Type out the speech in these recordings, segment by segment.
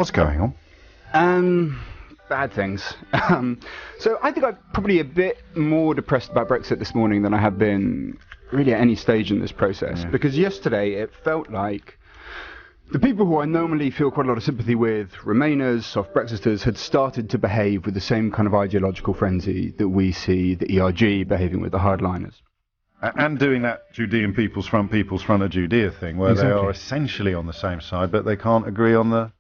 What's going on? Bad things. So I think I'm probably a bit more depressed about Brexit this morning than I have been really at any stage in this process. Yeah. Because yesterday it felt like the people who I normally feel quite a lot of sympathy with, Remainers, Soft Brexiters, had started to behave with the same kind of ideological frenzy that we see the ERG behaving with the hardliners. And doing that Judean People's Front of Judea thing, where they are essentially on the same side, but they can't agree on the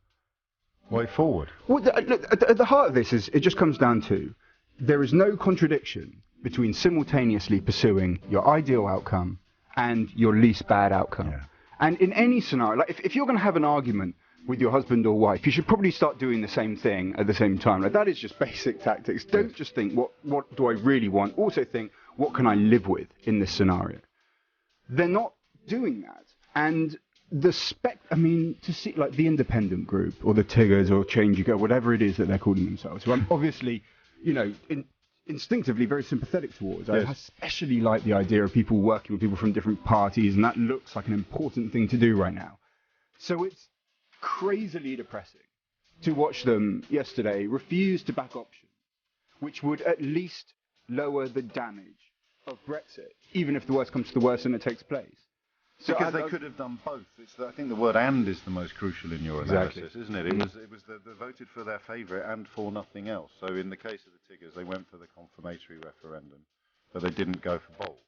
way forward. Well, look, at the heart of this is it just comes down to there is no contradiction between simultaneously pursuing your ideal outcome and your least bad outcome. Yeah. And in any scenario, like if you're going to have an argument with your husband or wife, you should probably start doing the same thing at the same time. Like that is just basic tactics. Don't just think, what do I really want? Also think, what can I live with in this scenario? They're not doing that. And to see like the independent group or the Tiggers or Change You Go, whatever it is that they're calling themselves, who I'm obviously, instinctively very sympathetic towards. Yes. I especially like the idea of people working with people from different parties, and that looks like an important thing to do right now. So it's crazily depressing to watch them yesterday refuse to back options, which would at least lower the damage of Brexit, even if the worst comes to the worst and it takes place. So Because they could have done both. I think the word "and" is the most crucial in your analysis, Exactly. isn't it? It was they voted for their favourite and for nothing else. So in the case of the Tiggers, they went for the confirmatory referendum, but they didn't go for bold.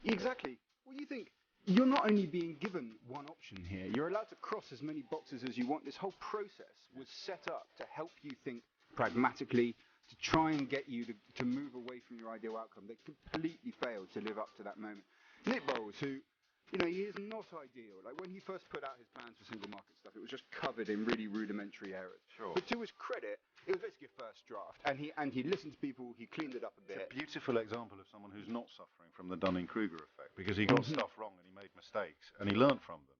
Exactly. Well, you think you're not only being given one option here, you're allowed to cross as many boxes as you want. This whole process was set up to help you think pragmatically, to try and get you to move away from your ideal outcome. They completely failed to live up to that moment. Nick Bowles, who, he is not ideal. Like when he first put out his plans for single market stuff, it was just covered in really rudimentary errors. Sure. But to his credit, it was basically a first draft, and he listened to people, he cleaned it up a bit. It's a beautiful example of someone who's not suffering from the Dunning-Kruger effect, because he got stuff wrong and he made mistakes and he learnt from them.